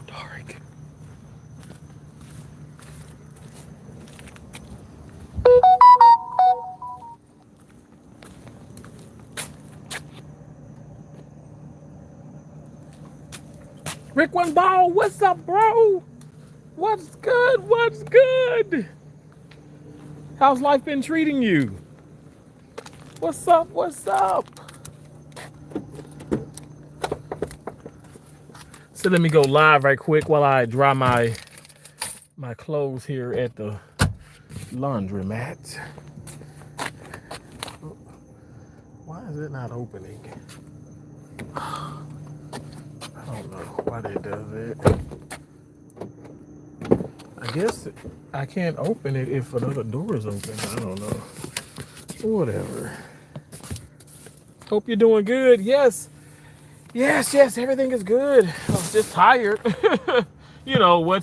dark. Rick One Ball, what's up, bro? What's good? What's good? How's life been treating you? What's up? What's up? So let me go live right quick while I dry my clothes here at the laundromat. Why is it not opening? I don't know why that does it. I guess I can't open it if another door is open. I don't know. Whatever. Hope you're doing good. Yes. Yes, yes, everything is good. I'm just tired. You know,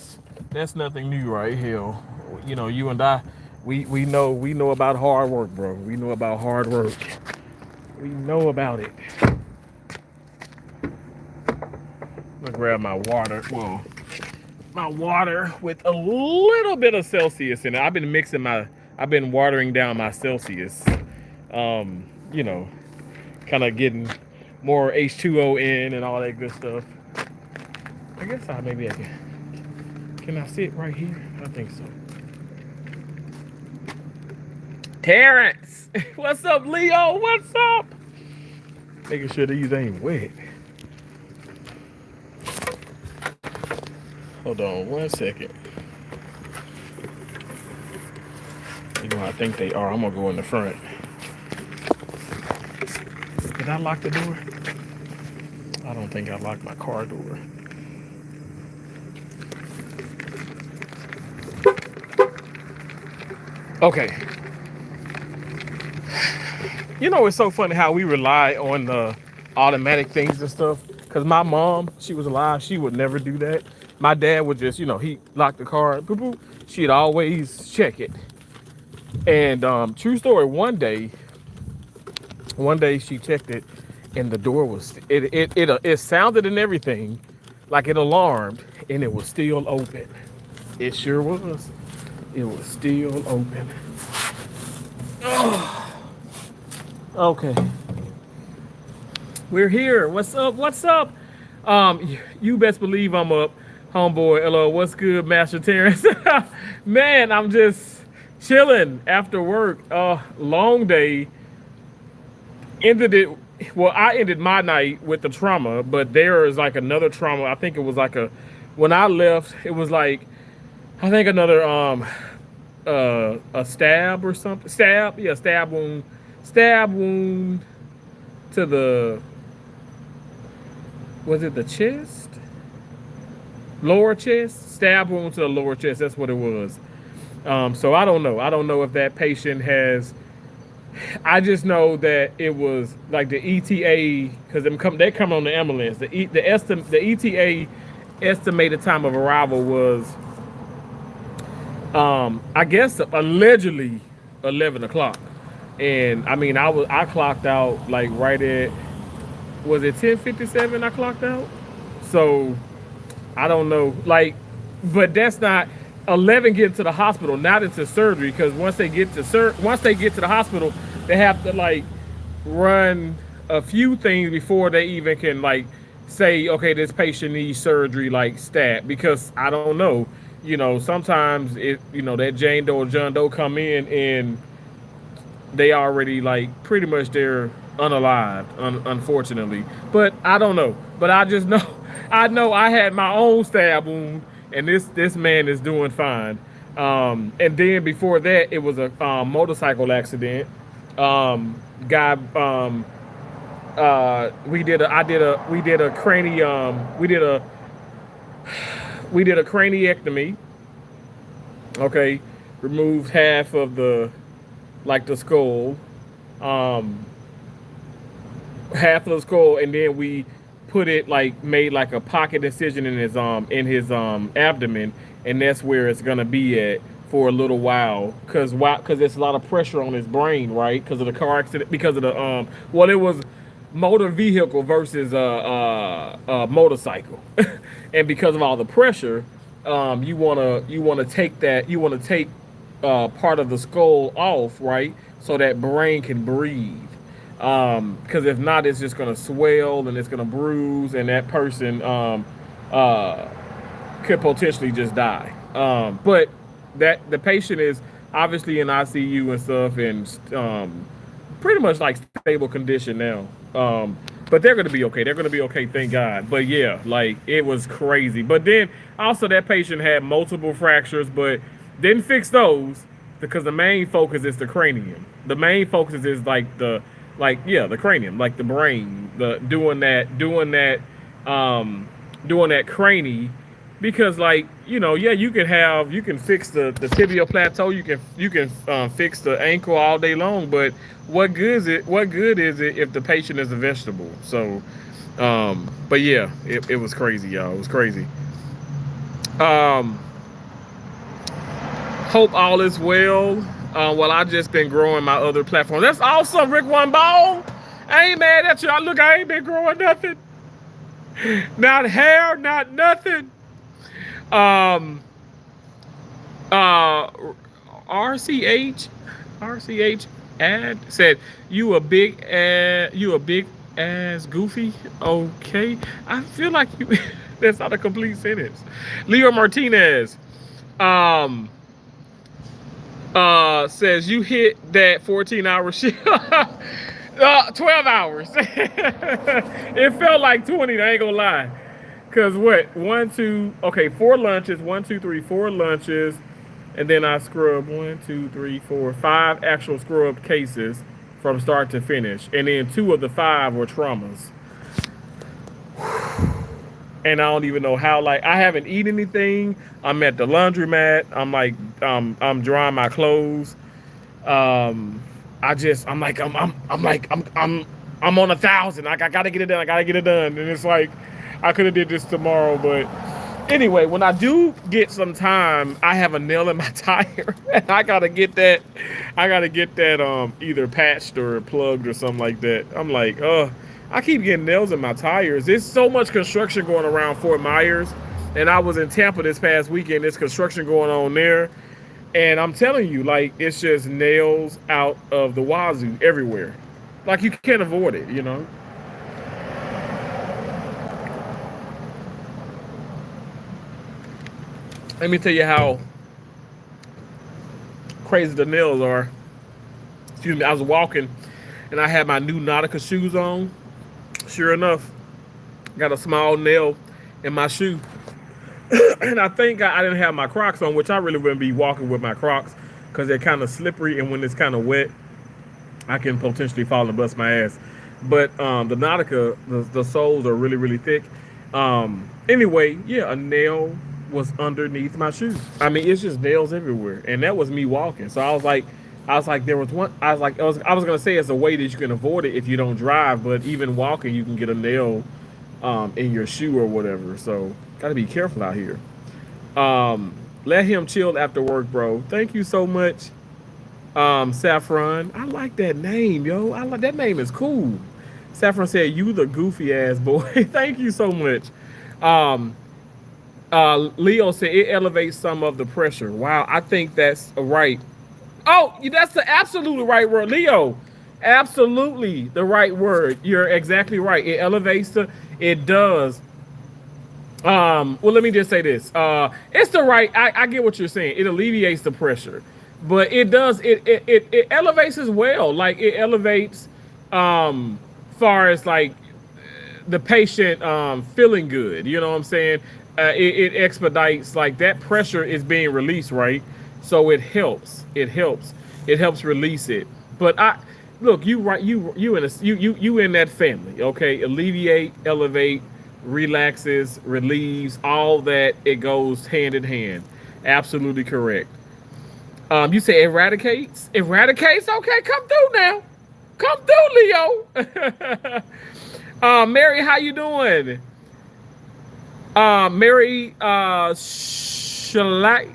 that's nothing new, right? Hell, you know, you and I, we know about hard work, bro. We know about hard work. We know about it. I'm gonna grab my water. Well, my water with a little bit of Celsius in it. I've been watering down my Celsius. You know, kind of getting more H2O in and all that good stuff. I guess maybe I can I sit right here? I think so. Terrence, what's up, Leo? What's up? Making sure these ain't wet. Hold on 1 second. You know, I think they are. I'm gonna go in the front. Did I lock the door? I don't think I locked my car door. Okay. You know, it's so funny how we rely on the automatic things and stuff. Because my mom, she was alive, she would never do that. My dad would just, you know, he locked the car, boop, boop, she'd always check it. And true story, one day she checked it and the door was, it sounded and everything like it alarmed and it was still open. It sure was. It was still open. Okay. We're here. What's up? What's up? You best believe I'm up, homeboy. Hello, what's good, Master Terrence? Man, I'm just chilling after work. Long day. Ended it. Well, I ended my night with the trauma, but there is like another trauma. I think it was like when I left, it was like, I think another a stab or something. Stab wound. Stab wound to the, was it the chest? Lower chest? Stab wound to the lower chest. That's what it was. So I don't know. I don't know if that patient has. I just know that it was like the ETA, because they come on the ambulance. The ETA estimated time of arrival was, I guess allegedly 11 o'clock. And I mean, I clocked out like right at, was it 10:57? I clocked out. So I don't know, like, but that's not 11 getting to the hospital, not into surgery, because once they get to the hospital, they have to like run a few things before they even can like say, okay, this patient needs surgery, like stat, because I don't know, you know, sometimes that Jane Doe or John Doe come in and they already like pretty much they're unalived, unfortunately. But I don't know. But I just know, I know I had my own stab wound, and this man is doing fine. And then before that, it was a motorcycle accident. Guy, we did a craniectomy. Okay, removed half of the skull, half of the skull, and then we put it made like a pocket incision in his abdomen, and that's where it's gonna be at for a little while, because there's a lot of pressure on his brain, right? Because of the car accident, because of the it was motor vehicle versus a motorcycle, and because of all the pressure, you wanna take that you wanna take part of the skull off, right, so that brain can breathe. Because if not, it's just gonna swell and it's gonna bruise, and that person uh, could potentially just die. But that the patient is obviously in ICU and stuff, and pretty much like stable condition now. But they're gonna be okay. They're gonna be okay, thank God. But yeah, like it was crazy. But then also that patient had multiple fractures, but didn't fix those because the main focus is the cranium. The main focus is the cranium, like the brain, the doing that cranie, because like yeah, you can fix the tibial plateau, you can fix the ankle all day long, but what good is it if the patient is a vegetable? So but yeah, it was crazy, y'all. It was crazy. um Hope all is well. Well, I just been growing my other platform. That's awesome, Rick One Ball. I ain't mad at you. Look, I ain't been growing nothing. Not hair, not nothing. Um, uh, RCH, RCH ad said you a big ass goofy. Okay, I feel like you. That's not a complete sentence. Leo Martinez. Um, says you hit that 14-hour shift. 12 hours. It felt like 20, I ain't gonna lie. Cause what? One, two, okay, four lunches, one, two, three, four lunches, and then I scrubbed one, two, three, four, five actual scrub cases from start to finish. And then two of the five were traumas. And I don't even know how. Like, I haven't eaten anything. I'm at the laundromat. I'm drying my clothes. Um, I'm on 1,000. Like, I gotta get it done. I gotta get it done. And it's like, I could have did this tomorrow, but anyway, when I do get some time, I have a nail in my tire, and I gotta get that. Either patched or plugged or something like that. I'm like, I keep getting nails in my tires. There's so much construction going around Fort Myers, and I was in Tampa this past weekend. There's construction going on there, and I'm telling you, like, it's just nails out of the wazoo everywhere. Like, you can't avoid it. Let me tell you how crazy the nails are. Excuse me. I was walking, and I had my new Nautica shoes on. Sure enough, got a small nail in my shoe. And I think I didn't have my Crocs on, which I really wouldn't be walking with my Crocs because they're kind of slippery, and when it's kind of wet, I can potentially fall and bust my ass. But the Nautica, the soles are really, really thick. Anyway, yeah, a nail was underneath my shoe. I mean, it's just nails everywhere, and that was me walking. So I was like, there was one. I was gonna say it's a way that you can avoid it if you don't drive, but even walking, you can get a nail in your shoe or whatever. So gotta be careful out here. Let him chill after work, bro. Thank you so much, Saffron. I like that name, yo. I like that name. Is cool. Saffron said, "You the goofy ass boy." Thank you so much. Um, Leo said it elevates some of the pressure. Wow, I think that's right. Oh, that's the absolutely right word, Leo. Absolutely the right word. You're exactly right. It elevates the. It does. Well, let me just say this. It's the right. I get what you're saying. It alleviates the pressure, but it does. It elevates as well. Like it elevates, far as like the patient feeling good. You know what I'm saying? It expedites, like that pressure is being released, right? So it helps. It helps. It helps release it. But I look, you right. You in that family, okay? Alleviate, elevate, relaxes, relieves, all that. It goes hand in hand. Absolutely correct. You say eradicates. Eradicates. Okay, come through now. Come through, Leo. Mary, how you doing? Mary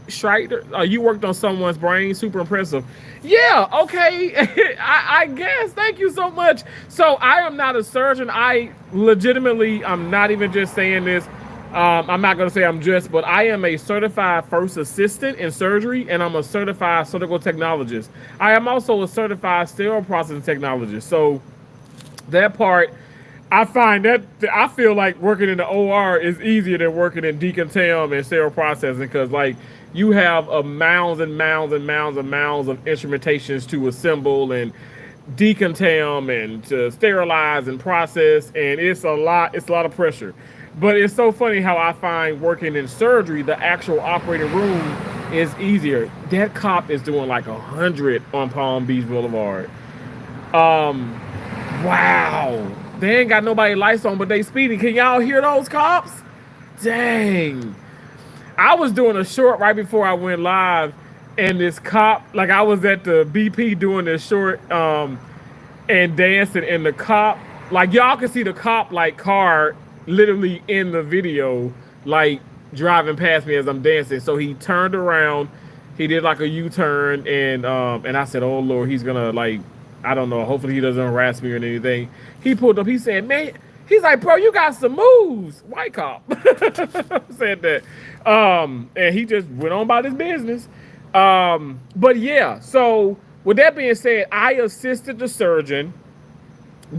Schreider, you worked on someone's brain. Super impressive. Yeah, okay. I guess. Thank you so much. So I am not a surgeon. I legitimately, I'm not even just saying this. I'm not going to say I'm just, but I am a certified first assistant in surgery, and I'm a certified surgical technologist. I am also a certified sterile processing technologist. So that part, I find that I feel like working in the OR is easier than working in decontam and sterile processing because like you have mounds and mounds and mounds and mounds of instrumentations to assemble and decontam and to sterilize and process, and it's a lot. It's a lot of pressure. But it's so funny how I find working in surgery, the actual operating room is easier. That cop is doing like 100 on Palm Beach Boulevard. Um, Wow. They ain't got nobody lights on, but they speeding. Can y'all hear those cops? Dang. I was doing a short right before I went live, and this cop, like I was at the BP doing this short and dancing, and the cop, like y'all can see the cop like car literally in the video, like driving past me as I'm dancing. So he turned around, he did like a U-turn, and I said, oh Lord, he's gonna like, I don't know, hopefully he doesn't harass me or anything. He pulled up, he said, man, he's like, bro, you got some moves. White cop said that. And he just went on about his business. But yeah, so with that being said, I assisted the surgeon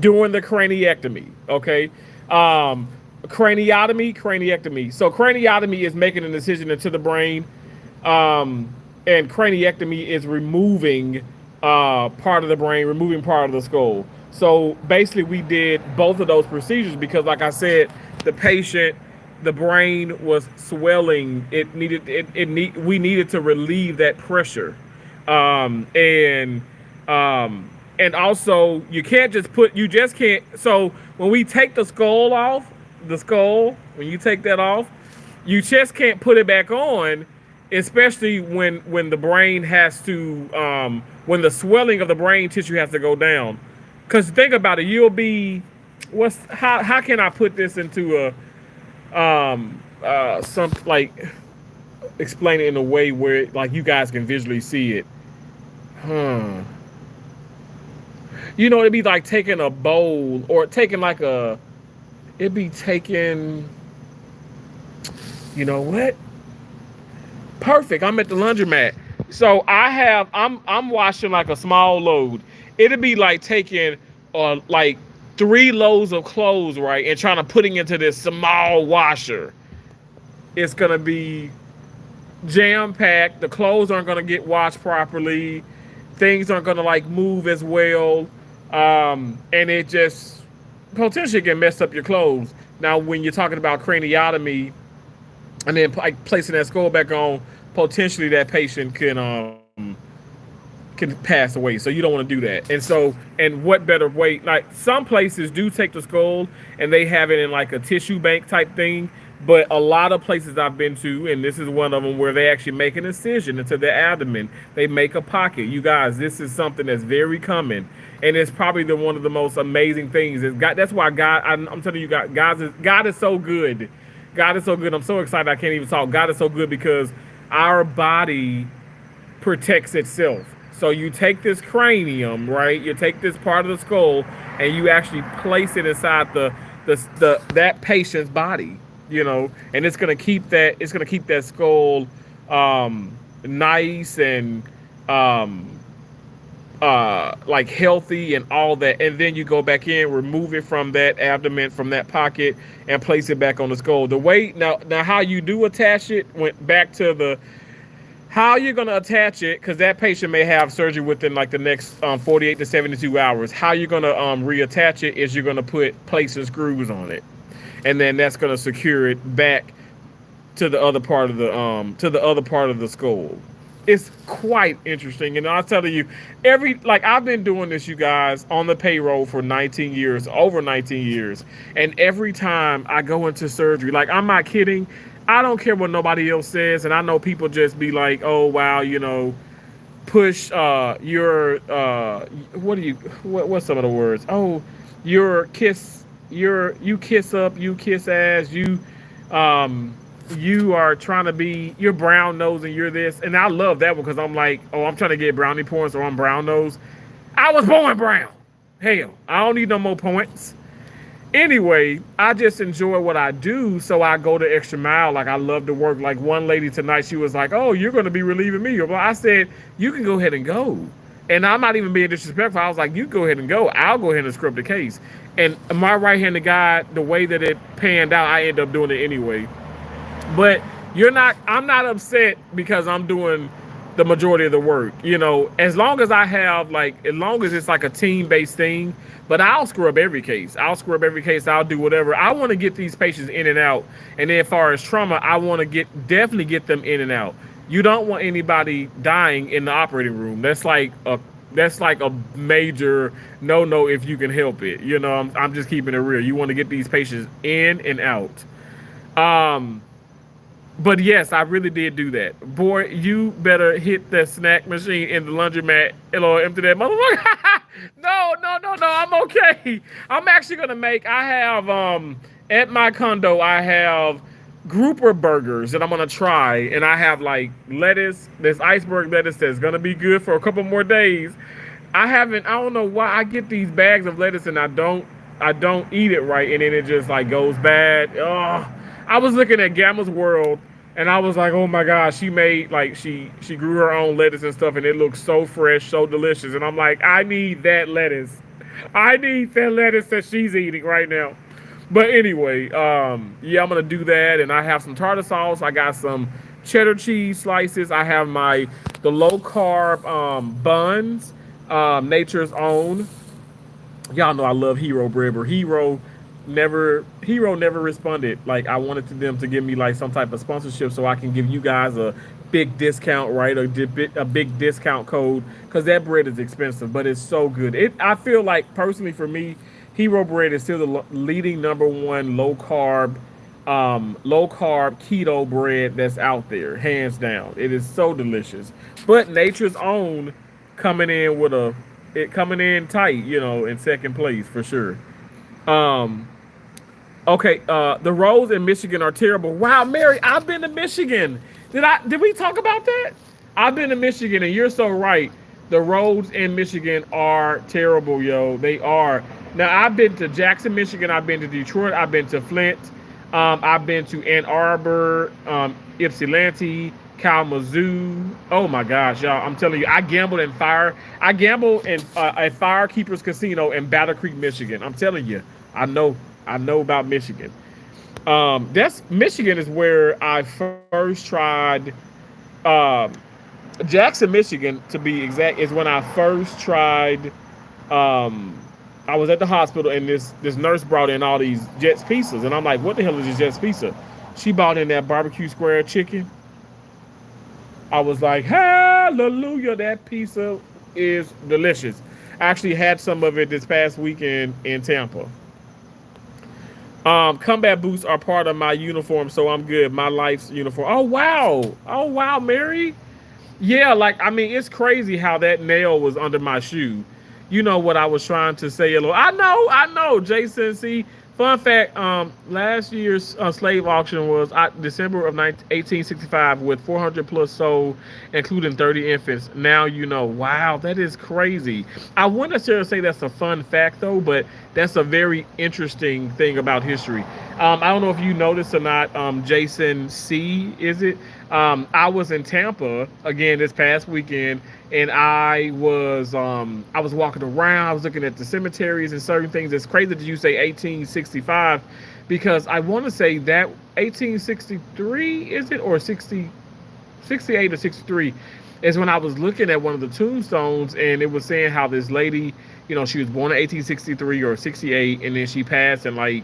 doing the craniectomy. Okay. Craniectomy. So craniotomy is making an incision into the brain. And craniectomy is removing part of the brain, removing part of the skull. So basically we did both of those procedures because like I said, the patient, the brain was swelling. We needed to relieve that pressure. And also you just can't. So when we take the skull off, when you take that off, you just can't put it back on, especially when the brain has to, when the swelling of the brain tissue has to go down. Because think about it, you'll be, how can I put this into some like explain it in a way where like you guys can visually see it. You know, it'd be like taking a bowl or taking like it'd be taking, you know what? Perfect. I'm at the laundromat. So I'm washing like a small load. It'd be like taking like 3 loads of clothes, right? And trying to putting into this small washer. It's gonna be jam-packed. The clothes aren't gonna get washed properly. Things aren't gonna like move as well. And it just potentially can mess up your clothes. Now, when you're talking about craniotomy and then like placing that skull back on, potentially that patient can pass away. So you don't want to do that. And what better way? Like some places do take the skull and they have it in like a tissue bank type thing. But a lot of places I've been to, and this is one of them, where they actually make an incision into the abdomen. They make a pocket. You guys, this is something that's very common, and it's probably one of the most amazing things. That's why God. I'm telling you, God is so good. God is so good. I'm so excited I can't even talk. God is so good because our body protects itself. So you take this cranium, right? You take this part of the skull, and you actually place it inside that patient's body. You know, and it's gonna keep that skull nice and like healthy and all that. And then you go back in, remove it from that abdomen, from that pocket, and place it back on the skull. The way now how you do attach it went back to how you're gonna attach it, because that patient may have surgery within like the next 48 to 72 hours. How you're gonna reattach it is you're gonna place some screws on it. And then that's going to secure it back to the other part of the skull. It's quite interesting. And I'll tell you, I've been doing this, you guys, on the payroll for 19 years, over 19 years. And every time I go into surgery, like I'm not kidding, I don't care what nobody else says. And I know people just be like, oh, wow, you know, push what's some of the words? Oh, your kiss. You kiss up, you kiss ass, you you are trying to be, you're brown nose and you're this, and I love that one because I'm like, oh, I'm trying to get brownie points or I'm brown nose. I was born brown. Hell, I don't need no more points. Anyway, I just enjoy what I do, so I go the extra mile. Like I love to work. Like one lady tonight, she was like, "Oh, you're going to be relieving me." Well, I said, "You can go ahead and go," and I'm not even being disrespectful. I was like, "You go ahead and go. I'll go ahead and script the case." And my right-handed guy, the way that it panned out, I end up doing it anyway. But you're not. I'm not upset because I'm doing the majority of the work. You know, as long as I have like, as long as it's like a team-based thing. But I'll scrub every case. I'll scrub every case. I'll do whatever. I want to get these patients in and out. And then as far as trauma, I want to definitely get them in and out. You don't want anybody dying in the operating room. That's like a major no if you can help it. You know, I'm just keeping it real. You want to get these patients in and out. Um, but yes, I really did do that. Boy, you better hit the snack machine in the laundromat or empty that motherfucker. No. I'm okay. I'm actually gonna make. I have at my condo. I have grouper burgers that I'm gonna try, and I have like lettuce. This iceberg lettuce that's gonna be good for a couple more days. I haven't. I don't know why I get these bags of lettuce and I don't. I don't eat it right, and then it just like goes bad. Oh, I was looking at Gamma's World, and I was like, oh my gosh, she made like she grew her own lettuce and stuff, and it looks so fresh, so delicious. And I'm like, I need that lettuce. I need that lettuce that she's eating right now. But anyway, yeah, I'm gonna do that, and I have some tartar sauce. I got some cheddar cheese slices. I have the low carb buns, Nature's Own. Y'all know I love Hero bread, but Hero never responded. Like I wanted them to give me like some type of sponsorship so I can give you guys a big discount, right? A big discount code because that bread is expensive, but it's so good. I feel like personally for me, Hero bread is still the leading number one low carb keto bread that's out there, hands down. It is so delicious. But Nature's Own coming in with it coming in tight, in second place for sure. Um, okay, the roads in Michigan are terrible. Wow, Mary, I've been to Michigan. Did we talk about that? I've been to Michigan, and you're so right. The roads in Michigan are terrible, yo. They are. Now I've been to Jackson, Michigan. I've been to Detroit. I've been to Flint. I've been to Ann Arbor, Ypsilanti, Kalamazoo. Oh my gosh, y'all! I'm telling you, I gambled in fire. I gambled in at Firekeepers Casino in Battle Creek, Michigan. I'm telling you, I know about Michigan. That's Michigan is where I first tried. Jackson, Michigan, to be exact, is when I first tried. I was at the hospital and this nurse brought in all these Jets pizzas, and I'm like, "What the hell is this Jets pizza?" She brought in that barbecue square chicken. I was like, "Hallelujah! That pizza is delicious." I actually had some of it this past weekend in Tampa. Combat boots are part of my uniform, so I'm good. My life's uniform. Oh wow, Mary. Yeah, like I mean, it's crazy how that nail was under my shoe. You know what I was trying to say. I know, Jason. See, fun fact. Last year's slave auction was December of 1865 with 400 plus sold, including 30 infants. Now you know. Wow, that is crazy. I wouldn't necessarily say that's a fun fact though, but that's a very interesting thing about history. I don't know if you noticed or not. Jason C. Is it? I was in Tampa again this past weekend, and I was walking around. I was looking at the cemeteries and certain things. It's crazy that you say 1865 because I want to say that 1863 is it or 68 or 63 is when I was looking at one of the tombstones, and it was saying how this lady, she was born in 1863 or 68, and then she passed in like,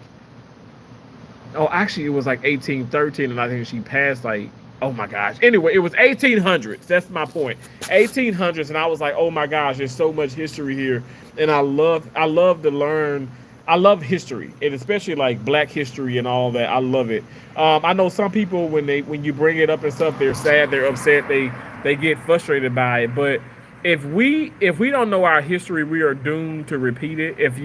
oh, actually it was like 1813, and I think she passed like, oh my gosh. Anyway, it was 1800s. That's my point. 1800s, and I was like, oh my gosh, there's so much history here, and I love to learn. I love history, and especially like Black history and all that. I love it. I know some people when you bring it up and stuff, they're sad, they're upset, they get frustrated by it. But if we don't know our history, we are doomed to repeat it. If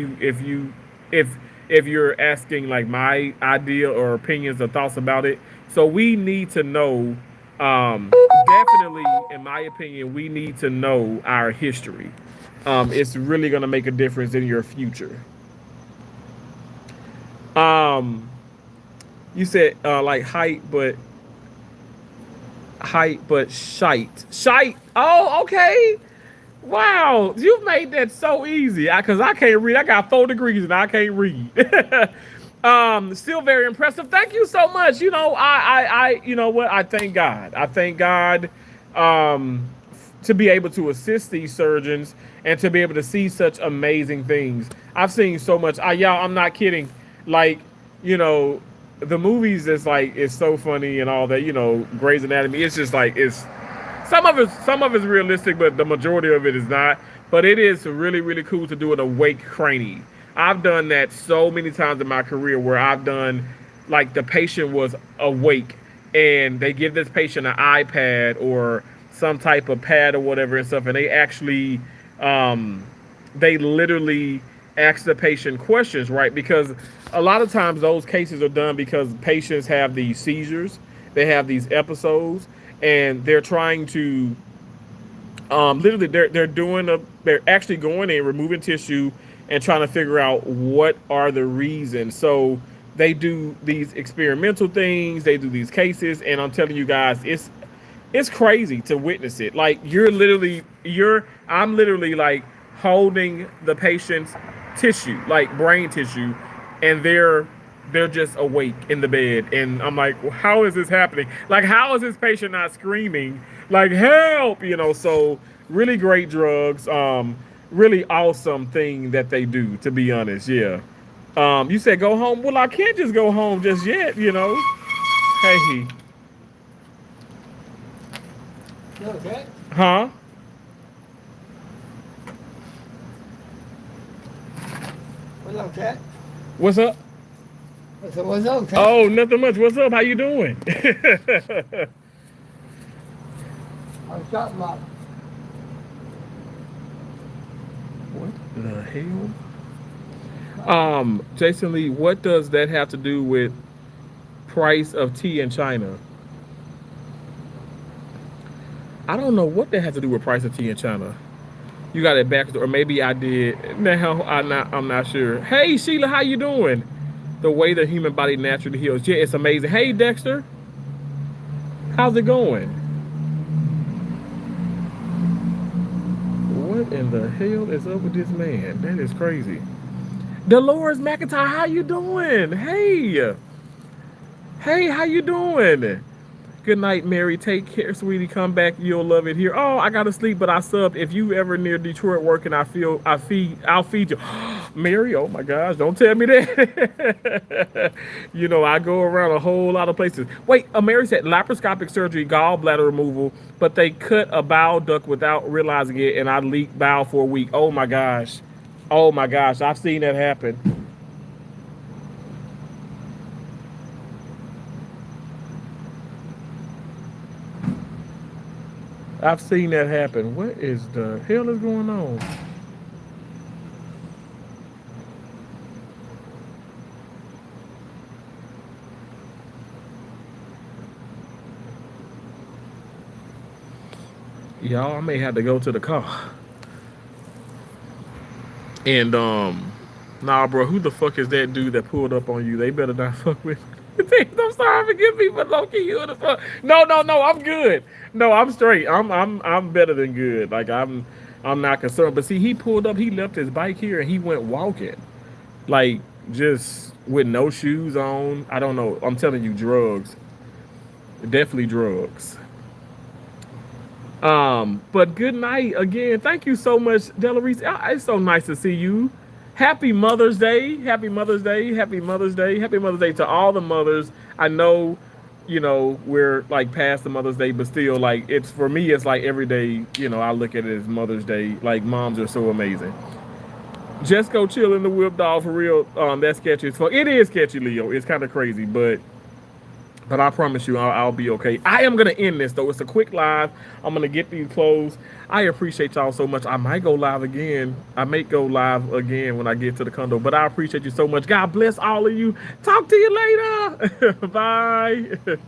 you're asking like my idea or opinions or thoughts about it, So we need to know, definitely, in my opinion, we need to know our history. It's really going to make a difference in your future. Um, you said like height, but shite. Oh, okay. Wow, you've made that so easy. Cause I can't read. I got 4 degrees and I can't read. Still very impressive. Thank you so much. You know what? I thank God. I thank God, um, to be able to assist these surgeons and to be able to see such amazing things. I've seen so much. Y'all, I'm not kidding. Like, you know, the movies is like it's so funny and all that. Grey's Anatomy. It's just like it's some of it's realistic, but the majority of it is not. But it is really really cool to do an awake crane. I've done that so many times in my career where I've done like the patient was awake and they give this patient an iPad or some type of pad or whatever and stuff, and um, they literally ask the patient questions, right? Because a lot of times those cases are done because patients have these seizures, they have these episodes, and they're trying to literally they're actually going in removing tissue and trying to figure out what are the reasons. So they do these experimental things, they do these cases, and I'm telling you guys, it's crazy to witness it. Like I'm literally like holding the patient's tissue, like brain tissue, and they're just awake in the bed, and I'm like, well, how is this happening? Like, how is this patient not screaming like help? So really great drugs. Really awesome thing that they do, to be honest. Yeah. You said go home. Well, I can't just go home just yet. Hey. You okay? Huh? What's okay? What's up? I said, what's okay? Oh, nothing much. What's up? How you doing? I'm shot my What the hell? Jason Lee, what does that have to do with price of tea in China? I don't know what that has to do with price of tea in China. You got it back, or maybe I did. Now I'm not sure. Hey Sheila, how you doing? The way the human body naturally heals. Yeah, it's amazing. Hey Dexter, how's it going? What in the hell is up with this man? That is crazy. Dolores McIntyre, how you doing? Hey, how you doing? Good night, Mary. Take care, sweetie. Come back. You'll love it here. Oh, I gotta sleep, but I subbed. If you ever near Detroit working, I'll feed you. Mary, oh my gosh, don't tell me that. I go around a whole lot of places. Wait, Mary said laparoscopic surgery, gallbladder removal, but they cut a bowel duct without realizing it, and I leaked bowel for a week. Oh my gosh. Oh my gosh, I've seen that happen. I've seen that happen. What is the hell is going on? Y'all, I may have to go to the car. And nah, bro, who the fuck is that dude that pulled up on you? They better not fuck with me. I'm sorry, forgive me, but low key, you the fuck. No, I'm good. No, I'm straight. I'm better than good. Like I'm not concerned. But see, he pulled up. He left his bike here and he went walking, like just with no shoes on. I don't know. I'm telling you, drugs. Definitely drugs. But good night again. Thank you so much, Delarice. It's so nice to see you. Happy Mother's Day. Happy Mother's Day. Happy Mother's Day. Happy Mother's Day to all the mothers. I know, we're like past the Mother's Day, but still, like, it's for me, it's like every day, I look at it as Mother's Day. Like, moms are so amazing. Just go chill in the whip, dog, for real. That's sketchy as fuck. It is sketchy, Leo. It's kind of crazy, but I promise you, I'll be okay. I am going to end this, though. It's a quick live. I'm going to get these closed. I appreciate y'all so much. I might go live again. I may go live again when I get to the condo. But I appreciate you so much. God bless all of you. Talk to you later. Bye.